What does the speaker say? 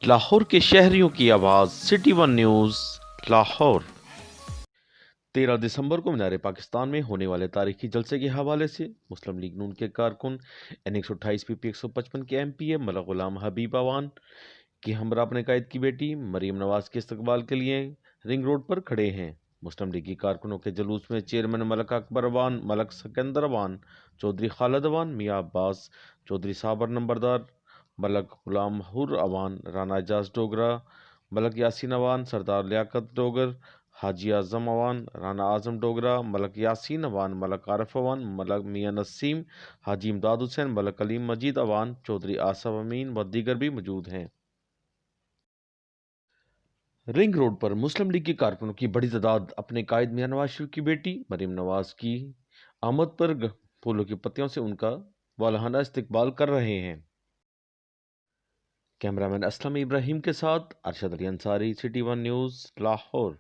لاہور کے شہریوں کی آواز سٹی ون نیوز لاہور 13 دسمبر کو مینار پاکستان میں ہونے والے تاریخی جلسے کے حوالے سے مسلم لیگ نون کے کارکن N128 PP 155 کے MP ملک غلام حبیب اوان کی ہمراہ اپنے قائد کی بیٹی مریم نواز کے استقبال کے لیے رنگ روڈ پر کھڑے ہیں۔ مسلم لیگی کارکنوں کے جلوس میں چیئرمین ملک اکبر اوان، ملک سکندر اوان، چودھری خالد اوان، میاں عباس، چودھری صابر نمبردار، ملک غلام حر اوان، رانا اعجاز ڈوگرہ، ملک یاسین اوان، سردار لیاقت ڈوگر، حاجی اعظم اوان، رانا اعظم ڈوگرہ، ملک یاسین اوان، ملک عارف اوان، ملک میاں نسیم، حاجی امداد حسین، ملک علیم مجید اوان، چودھری آصف امین و دیگر بھی موجود ہیں۔ رنگ روڈ پر مسلم لیگ کے کارکنوں کی بڑی تعداد اپنے قائد میاں نواز شریف کی بیٹی مریم نواز کی آمد پر پھولوں کی پتیوں سے ان کا والہانہ استقبال کر رہے ہیں۔ کیمرہ مین اسلم ابراہیم کے ساتھ Arshad Ali Ansari, city one news Lahore.